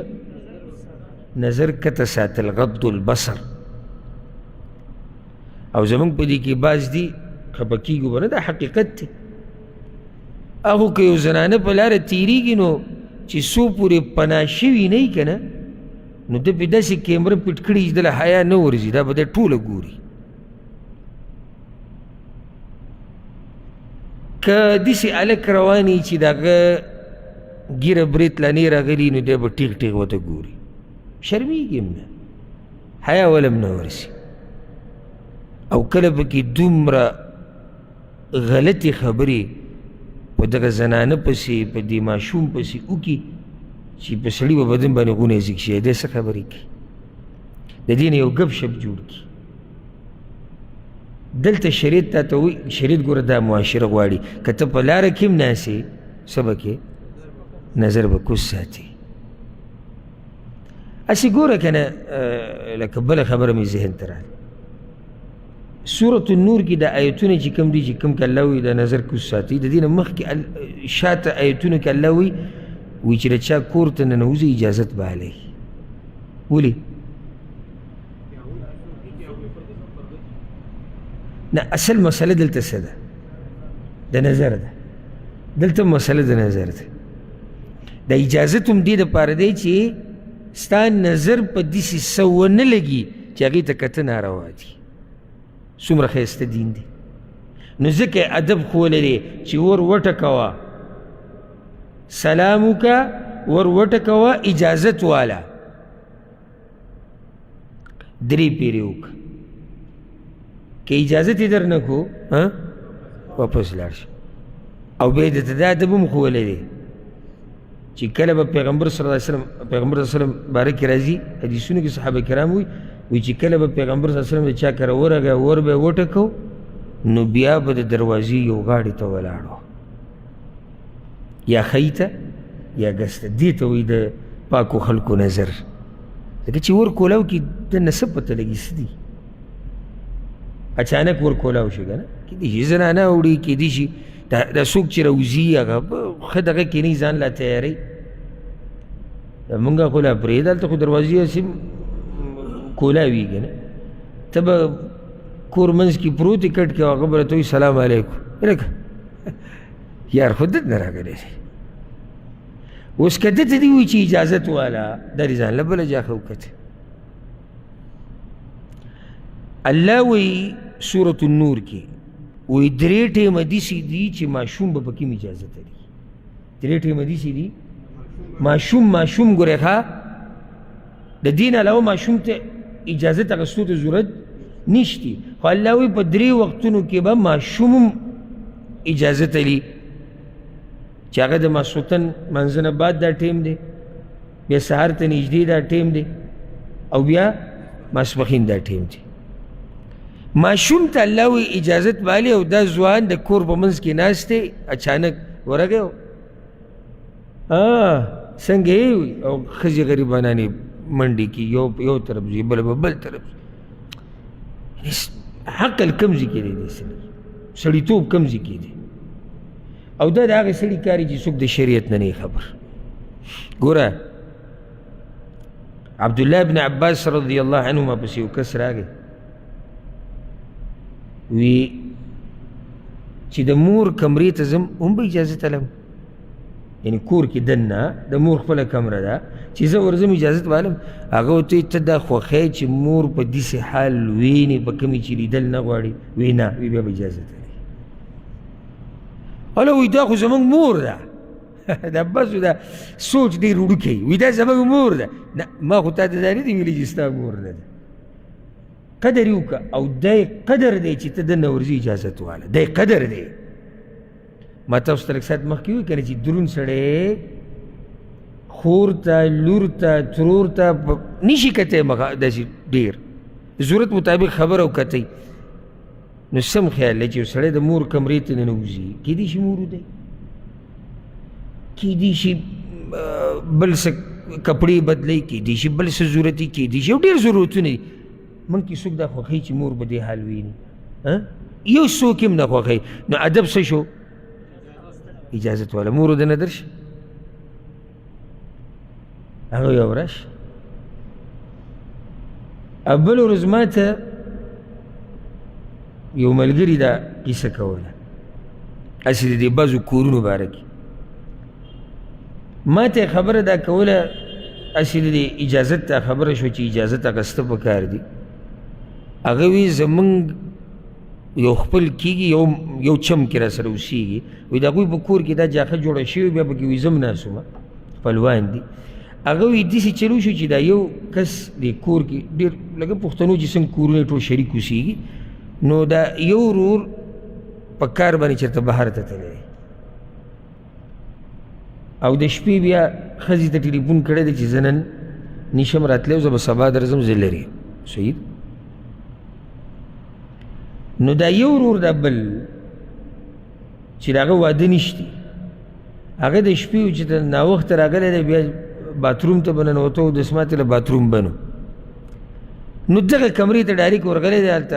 Speaker 1: نظر کته ساتل، غض البصر. او زمونږ په دې کې بعض دي خفه کېږو به نه، دا حقیقت دی. هغو که یو زنانه په لاره تېرېږي نو چې څو پورې پناه شوي نه وي که نه، نو ده پې داسې کیمره پټ کړي چې دله حیا نه ورځي، دا به دی ټوله ګوري. که داسې هلک روان وي چې د هغه ګیره برېت لانې راغلي، نو دی به ټیغ ټیغ ورته ګوري، شرمېږي هم نه، حیا وله هم نه ورسي. او کله پکې دومره غلطې خبرې په دغه زنانه پسې په دې ماشوم پسې وکړي چې په سړي به بدن باندې غونی زیږ شي، دی څه خبرې کوي؟ د دې نه یو ګپ شپ جوړ کړي. دلته شریعت تا ته وایي، شریعت ګوره دا معاشره غواړي، که ته په لاره کې هم ناستې څه به کې نظر به کوز ساتي. هسې ګوره که نه لکه بله خبره مې ذهن ته راغله، سورة النور کې د آیتونه چې کوم دي چې کوم کې الله وایي د نظر کوز ساتي، د دې نه مخکې شاته آیتونو کې الله وایي چې د چا کور ته ننوځي اجازت به هلئ. ولې؟ نه، اصل مسله دلته څه ده؟ د نظر ده. دلته مسله د نظر ده. د اجازت هم دې دپاره دی چې ستا نظر په داسې څه ونه لګي چې هغې ته کته ناروا دي. څومره ښایسته دین دی. نو ځکه ادب ښولی دی چې ور وټکوه، سلام وکړه، ور وټکوه، اجازت واله، درې پیرې وکړه. که اجازت یې در نه کړو واپس لاړ شه. او بیا یې درته دا ادب هم ښولی دی چې کله به پیغمبر صلی الله علیه وسلم باره کې راځي حدیثونو کې صحابه کرام وی چې کله به پیغمبر صلی الله علیه وسلم د چا کره ورغی، ور به یې وټکو، نو بیا به د دروازې یو غاړې ته ولاړو، یا ښۍ ته یا ګس ته. دې ته وایي د پاکو خلکو نظر. ځکه چې ور کولاو کې دنه څه پته لګي څه دي، اچانک ور کولاو شي که نه، کېدای شي زنانه وړي، کېدای شي د دا څوک چې راوځي هغه ښه دغه کینی ځان لا تیاری مونږ خو لا پرېږده هلته خو دروازې هسې کولا وي که نه ته به کور منځ کې پروت یې کټ کې هغه به راته وایي سلام علیکم لکه یار خو دلته نه راغلی دی اوس که ده ته دې وایي چې اجازت والا دا دې ځان له بله جا ښه وکتې الله وایي سورة النور کې وایي درې ټیمه داسې دي چې ماشوم به پکې اجازت لري درې ټیمه داسې دي ماشوم ګورې ښه د دین علاوه ماشوم ته اجازت اخیستو ته ضرورت نشتی خو الله وایي په درې وختونو کې به ماشوم هم اجازت لري چې هغه د ماسخوتن منځه نه بعد دا ټیم دی بیا سهار ته نږدې دا ټیم دی او بیا ماسپښین دا ټیم دی ماشوم ته الله وایي اجازت والی او دا ځوان د کور په منځ کې ناست دی اچانک ورغی څنګه یې او ښځې غریبانانې منډې کې یو طرف ځي بله به بل طرف عقل کم ځای کې دی دې سړیتوب کم ځای کې دی او دا د هغې سړي کار چې څوک د شریعت نه نه خبر ګوره عبدالله ابن عباس رضی الله عنهما پسې یو کس راغی وی چې د مور کمرې ته ځم هم به اجازت علم یعنی کور کې دننه د مور خپله کمره ده چې زه ورځم اجازت والم هغه ورته ته دا خوښی چې مور په داسې حال وینې په کومې چې لیدل نه غواړي وی نه وی بیا به اجازت لري هله وی دا خو زموږ مور ده دا بس دا سوچ ډېر وړوکی وی دا زموږ مور ده نه ما خو تا ته دا نه دي ویلي چې ستا مور نه ده قدر یې وکړه او دی قدر دی چې ته دننه ورځي اجازت واله دی قدر دی ما تاسو ته لږ ساعت مخکې ووایي که نه چې دروند سړی خور ته لور ته ترور ته نشي کتی داسې ډېر ضرورت مطابق خبره وکتی نو سم خیال دی چې یو سړی د مور کمرې ته ننوځي کیدای شي مور دی کیدای شي بل څه کپړې بدلی کیدای شي بل څه ضرورت وي کیدای شي یو ډېر ضرورتونه دي موږ کې څوک دا خوښوي چې مور به دې حال ویني یو څوک هم نه خوښوي نو ادب څه شو اجازت والا مور د نه درشه هغه یو ورځ بل ورځ ما ته یو ملګري دا کیسه کوله هسې د دې بعضو کورونو باره کې ما ته خبره دا کوله هسې د دې اجازت ته خبره شوه چې اجازت اخیسته پکار دي هغه وی زمونږ یو خپل کېږي یو چم کې را سره اوسېږي وایي د هغوی په کور کې دا جاښه جوړه شوې بیا پکې وایي زه ناست وم خپلوان دي هغه وایي داسې چلو شو چې دا یو کس د کور کې ډېر لکه پښتنو چې څنګه کورونه ټول شریک اوسېږي نو دا یو ورور په کار باندې چېرته بهر ته تللی او د شپې بیا ښځې ته ټلیفون کړی دی چې زه نن نشم راتلی زه به سبا درځم زه لرې صحیح نو دا یو ورور دا بل چې د هغه واده نشتی هغه د شپې و چې ناوخته راغلی دی بیا باتروم ته به ننوته او دسماتې له باتروم بنو نو دغه کمرې ته ډایرکټ ورغلی دی هلته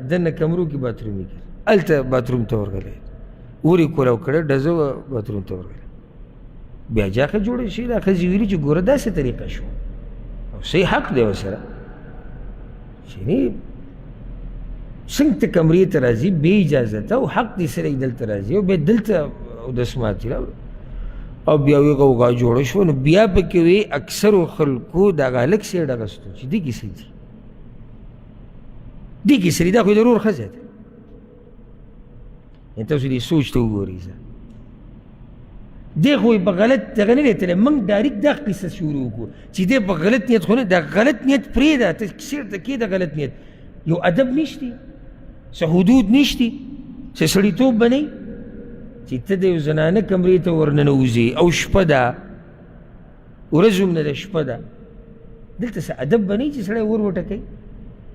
Speaker 1: دننه کمرو کې باتروم یې کړ هلته باتروم ته ورغلی اور یې کولاو کړی ډزه وه باتروم ته ورغلی بیا جاښه جوړه شي دا ښځې ویلي چې ګوره داسې طریقه شو او صحیح حق دی ورسره چې څنګه ته کمرې ته راځي بې اجازته او حق دې سره یې دلته راځي او بیا دلته اودسمات یې راوړه او بیا وی غوغا جوړه شوه نو بیا پکې وی اکثرو خلکو دغه هلک سیډ اخیستو چې دې کیسې دي دې کیسې دي دا خو یې د ورور ښځه ده تاسو دې سوچ ته وګورئ دی خو په غلط دغه نه دی تللی موږ ډایرکټ دا قصه شروع کړو چې دی په غلط نیت خو نه دا غلط نیت پرېږده ته چېرته کښېږده غلط نیت یو ادب نشتی څه حدود نشتی څه سړیتوب به نه چې ته د یو زنانه کمرې ته ورننوځې او شپه ده ورځ هم نه ده شپه ده دلته څه ادب به نه چې سړی ور وټکوي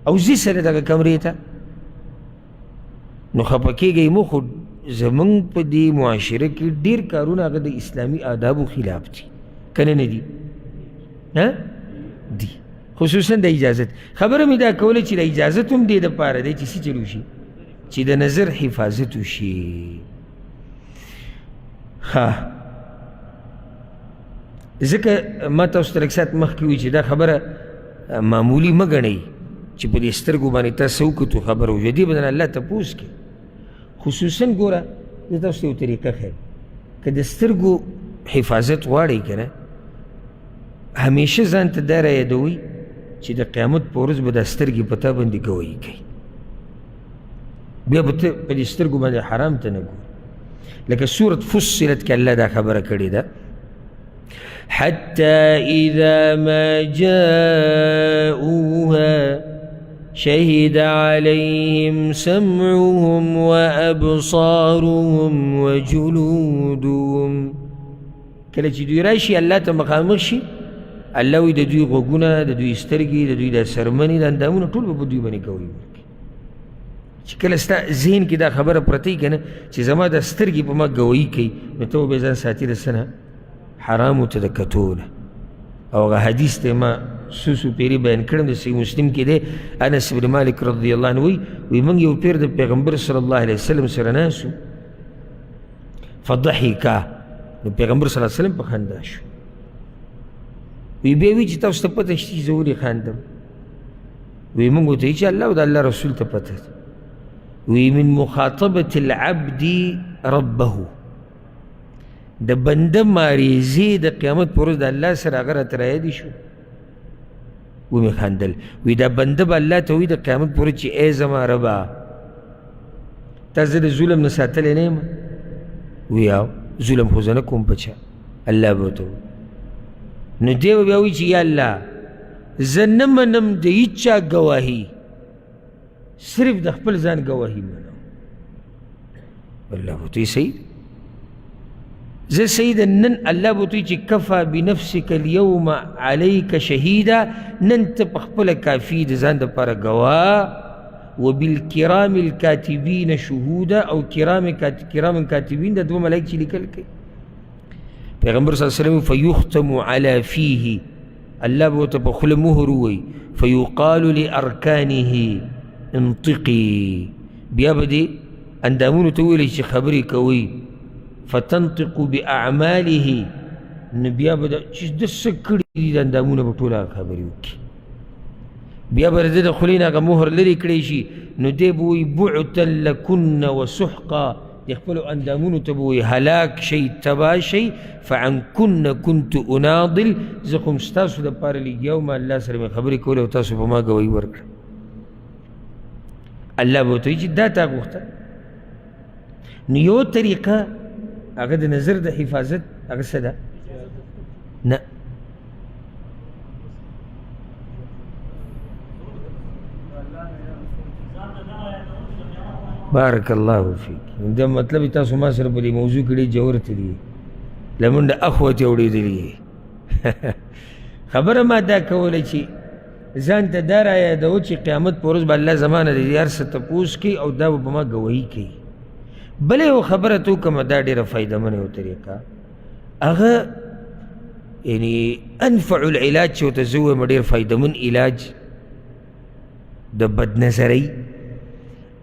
Speaker 1: او ځي سره دغه کمرې ته نو خفه کېږئ مو خو زمونږ په دې معاشره کې ډېر کارونه هغه د اسلامي آدابو خلاف دي که نه دي دي خصوصا د اجازت خبره مې دا کوله چې د اجازت هم دې دپاره دی چې څه چلو شي چې د نظر حفاظت وشي ها ځکه ما تاسو ته لږ ساعت مخکې وي چې دا خبره معمولي مه ګڼئ چې په دې سترګو باندې تاسو وکتو خبره وشوه دې به نه الله تپوس کړي خصوصا ګوره زه تاسو ته یو طریقه ښیم که د سترګو حفاظت غواړئ که نه همیشه ځان ته دا رایادوئ چې د قیامت په ورځ به دا سترګې په تا باندې ګواهي کوي بیا به ته په دې سترګو باندې حرام ته نه ګورې لکه سورة فصلت کې الله دا خبره کړې ده حتى إذا ما جاءوها شهد عليهم سمعهم وأبصارهم وجلودهم کله چې دوی راشي الله ته مخامخ شي الله وایي د دوی غوږونه د دوی سترګې د دوی دا سرمنې دا اندامونه ټول به په دوی باندې ګواهي ورکړي چې کله ستا ذهن کې دا خبره پرته وي که نه چې زما دا سترګې په ما ګواهي کوي نو ته به ځان ساتي د څه نه حرامو ته د کتو نه او هغه حدیث ته ما څو پیرې بیان کړم د صحیح مسلم کې دی انس بن مالک رضی الله عنه وایي موږ یو پیر د پیغمبر صلی الله علیه وسلم سره ناست فضحکا نو پیغمبر صلی الله علیه وسلم په خندا شو وی بیا وی چې تاسو ته پته شته چې زه ولې خاندم وی موږ ورته چې الله او د الله رسول ته پته وی من مخاطبة العبد ربه د بنده ماریزې د قیامت پر ورځ د الله سره هغه راته رایادې شو ومې خندل وی دا بنده به الله ته وایي د قیامت پر ورځ چې ای زما ربه تا زه د ظلم نه ساتلی نه یم وی او ظلم خو زه نه کوم په چا الله به ورته نو دی به بیا وایي چې یا الله زه نه منم د هېڅ چا ګواهي صرف د خپل ځان ګواهي منم الله به ورته صحیح زه سید نن الله به ورته چې کفا بنفسک اليوم علیک شهیدا نن ته په خپله کافي د ځان دپاره ګواه وبالکرام الکاتبین شهودا او کرام کاتبین د دوه ملایک چې لیکل کوي پیغمبر صلی الله علیه وسلم فیختم علی فیه الله به ورته په خوله مهر ووایي فیقال لارکانه انطقي بیا به دې اندامونو ته وویلی چې خبرې کوئ فتنطق باعماله نو بیا به چې ده څه کړي دي د اندامونه به ټول هغه خبرې وکړي بیا به د ده د خولې نه هغه مهر لرې کړی شي نو دی به وایي بعتا لکن وسحقا د خپلو اندامونو ته به وایي هلاک شئ تباه شئ فعنکن کنت اناضل زه خو م ستاسو دپاره لګیا وم الله سره مې خبرې کولې او تاسو په ما ګواهي ورکړه الله به ورته وایي چې دا تا غوښته نو یو طریقه هغه د نظر د حفاظت هغه څه ده نه بارک الله فیک دا مطلب تاسو ما سره په دې موضوع کې ډېر جوړ دي لمونډه اخوت یې اورېدلې خبره ما دا کوله چې ځان ته دا رایادوه چې قیامت په ورځ به الله زما نه د دې هر څه تپوس کوي او دا به په ما ګواهي کوي بله یو خبره ته وکړمه دا ډېره فایدهمنه یو طریقه هغه یعنې انفع العلاج چې ورته زه ووایم ډېر فایدهمن علاج د بدنظرۍ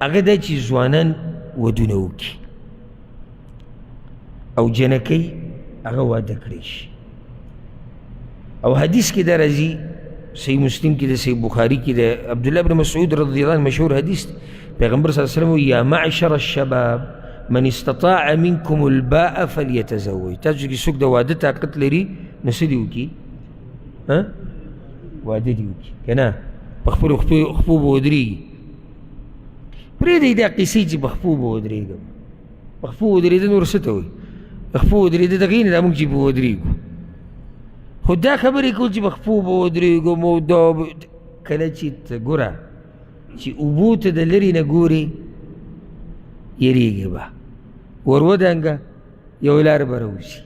Speaker 1: هغه دا چې ځوانان ودونه وکړي او جنکۍ هغه واده کړی شي او حدیث کې دا راځي صحیح مسلم کې د صحیح بخاري کې د عبدالله بن مسعود رضی الله عنه مشهور حدیث پیغمبر صلی الله علیه وسلم یا معشر الشباب من استطاع منکم الباء فلیتزوج تاسو کې څوک د واده طاقت لري نو څه دې وکړي واده دې وکړي که نه په خپلو خپو به ودرېږي پرېږدئ دا قیسې چې په خپو به ودرېږم په خپو ودرېده نور څه ته وایي په خپو ودرېده دغې نه دا موږ چې په ودرېږو خو دا خبرې کول چې په خپو به ودرېږم او دا کله چې ته ګوره چې اوبو ته د لرې نه ګورې یریږي به ور ودانګه یو لار به راوځي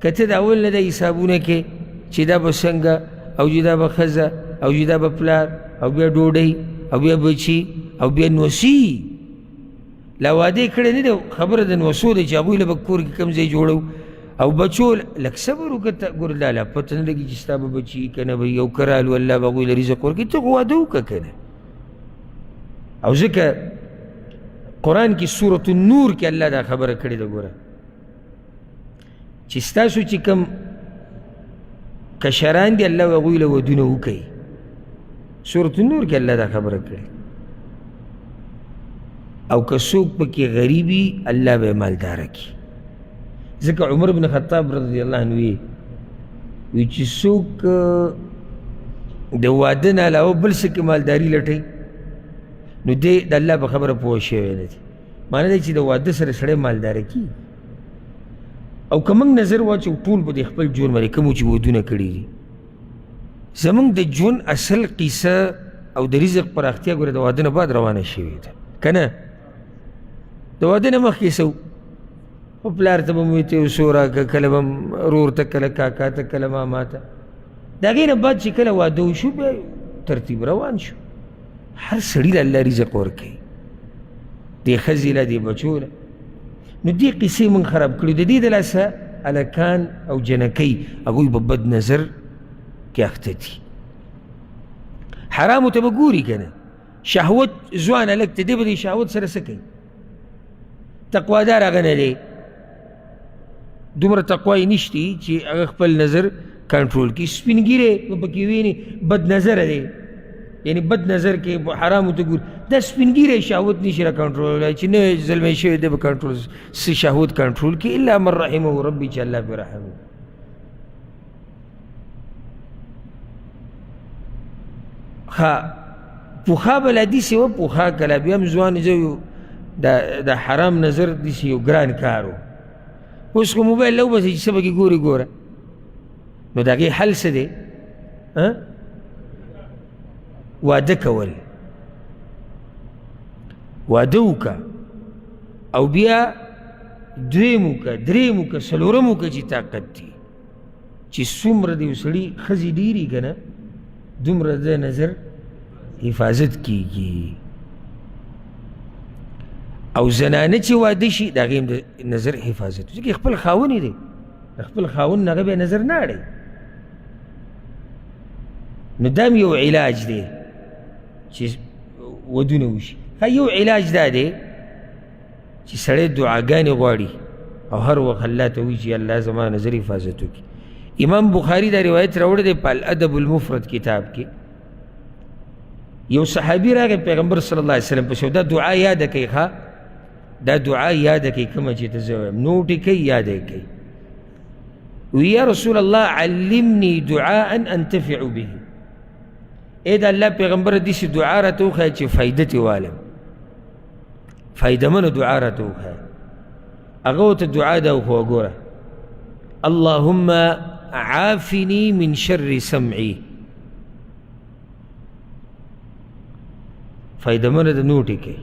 Speaker 1: که ته د اول نه دا حسابونه کې چې دا به څنګه او چې دا به ښځه او چې دا به پلار او بیا ډوډۍ او بیا بچي او بیا نوسي لا واده یې کړی نه دی خبره د نوسو دی چې هغوی له به کور کې کوم ځای جوړو او بچو لږ صبر وکړه ګوره دا لا پته نه لګي چې ستا به بچي که نه به یو کرالو الله به هغوی له رزق ورکړي ته خو واده وکړه که نه او ځکه قرآن کې سورة النور کې الله دا خبره کړې ده ګوره چې ستاسو چې کوم کشران دي الله هغوی له ودونه وکوي. سورة النور کې الله دا خبره کړې. او که څوک پکې غریبي الله به مالداره کړي. ځکه عمر بن خطاب رضی الله عنه وی چې څوک د واده نه علاوه بل څه کې مالداري لټوي نو دی د الله په خبره پوه شوی نه دی. معنی دی چې د واده سره سړی مالداره کي. او که موږ نظر واچو ټول به د خپل ژوند باندې کومو چې ودونه کړي دي زموږ د ژوند اصل قیصه او د رزق پراختیا ګوره د واده نه بعد روانه شوې ده که نه. د واده نه مخکې څه خو پلار ته به مو ته یو څو راکړه، کله به ورور ته، کله کاکا ته، کله ماما ته. د هغې نه بعد چې کله واده وشو بیا ترتیب روان شو. هر سړي له الله رزق ورکوي، دې ښځې له دې بچو له. نو دې قصې موږ خراب کړي. د دې د لاسه هلکان او جنکۍ هغوی به بد نظر کې اخته دي. حرامو ته به ګوري که نه. شهوت ځوان هلک ته دی به د شهوت سره څه کوي؟ تقوادار هغه نه دی، دومره تقوا یې نشتی چې هغه خپل نظر کنټرول کړي. سپین ږیری به پکې ویني بد نظره دی، یعنی بد نظر کې حرامو ته ګوري. دا سپین ږیری شهوت نشي را کنټرولولی چې نه زلمی شوی دی به کنټرول څه شهوت کنټرول کړي الا من رحمه ربي چې الله پرې رحم وکړي. ښه پوښا بل حدیث یې وپوښا کله بیا هم ځوان زه د حرام نظر داسې یو ګران کار و. اوس خو موبایل له وباسي چې څه پکې ګوري ګوره. نو د هغې حل څه دی؟ واده کول. واده وکړه او بیا دویم وکړه، دریم وکړه، څلورم وکړه چې طاقت دی. چې څومره د یو سړي ښځې ډېري که نه دومره د نظر حفاظت کیږي. او زنانه چې واده شي د هغې هم د نظر حفاظت ځکه خپل خاوند دی، د خپل خاوند نه هغه بیا نظر نه اړوي. نو دا یو علاج دی چې ودونه وشي. یو علاج دا دی چې سړی دعاګانې غواړي او هر وخت الله ته وایي چې الله زما نظر حفاظت وکړي. امام بخاري دا روایت راوړی دی په الادب المفرد کتاب کې. یو صحابي راغی پیغمبر صلی الله علیه وسلم پسې دا دعا یاده کوي. ښه دا دعا یاده کوي کومه چې ته زه وایم نوټ یې کوي یاده یې کوي. وی یا رسول الله علمني دعاء انتفع به. ای د الله پیغمبر داسې دعا راته وښیه چې فایده ترې والم، فایدهمنه دعا راته وښیه. هغه ورته دعا دا وښوه ګوره اللهم عافني من شر سمعي. فایدهمنه د نوټ یې کوي.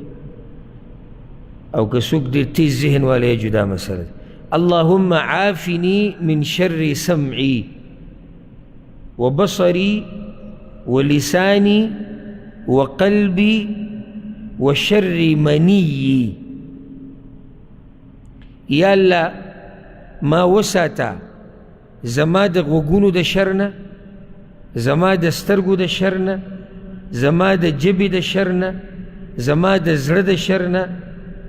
Speaker 1: او که څوک ډېر تیز ذهن والی یې جدا مسله ده. اللهم عافني من شر سمعي وبصري ولساني وقلبي وشر مني. یا الله ما وساته زما د غوږونو د شر نه، زما د سترګو د شر نه، زما د ژبې د شر نه، زما د زړه د شر نه،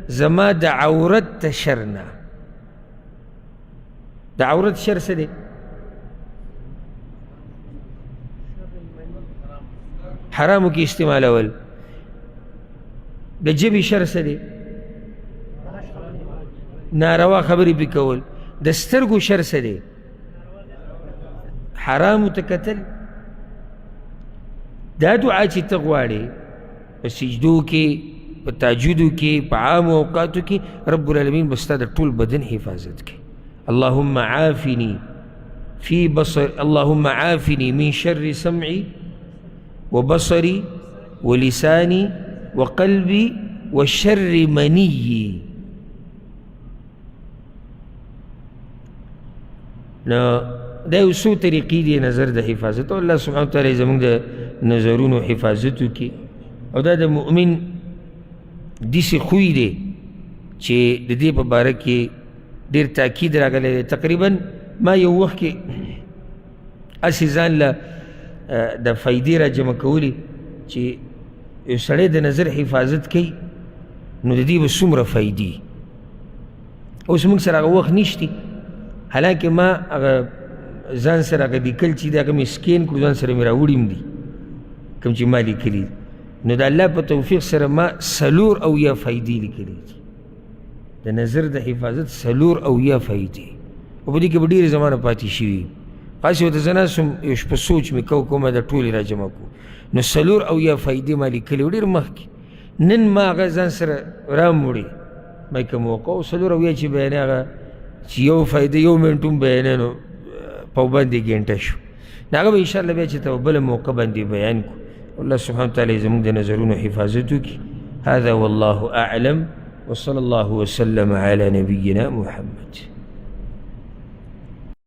Speaker 1: زما د عورت د شر نه. د عورت شر څه دی؟ حرامو کې استعمالول. د ژبې شر څه دی؟ ناروا خبرې پې کول. د سترګو شر څه دی؟ حرامو ته کتل. دا دعا چې ته غواړې په سجدو کې، په تهجدو کې، په عامو اوقاتو کې رب العالمین به ستا د ټول بدن حفاظت کوي. اللهم عافني في بصر، اللهم عافني من شر سمعي وبصري ولساني وقلبي وشر مني. نو دا یو څو طریقې دي نظر د حفاظت او الله سبحانه وتعالی زموږ د نظرونو حفاظت وکړي. او دا د مؤمن داسې خوی دی چې د دې په باره کې ډېر تاکید راغلی دی. تقریبا ما یو وخت کې هسې ځان له د فایدې را جمع کولي چې یو سړی د نظر حفاظت کوي نو د دې به څومره فایدې. اوس موږ سره هغه وخت نشتی. حالانکه ما هغه ځان سره هغه لیکل چې دي هغه مې سکین کړو ځان سره مې راوړي هم دي کوم چې ما لیکلي دي نو د الله په توفیق سره ما 4 فایدې لیکلي دي د نظر د حفاظت 4 فایدې او په دې کې به ډېرې زمانه پاتې شوي خاصې ورته زه ناست وم یو شپه سوچ مې کومه د ټولې را جمع کړو نو 4 فایدې ما لیکلي وو ډېر مخکې نن ما هغه ځان سره راوړې ما یې که موقع و 4 چې بیانې هغه چې یو فایده 1 منټ هم بیانې نو پابندې ګنټه شو نو هغه به انشاءالله بیا چې ته بله موقع باندې بیان کړو الله سبحانه وتعالی زموږ د نظرونو حفاظت وکړي هذا والله أعلم وصلى الله وسلم على نبينا محمد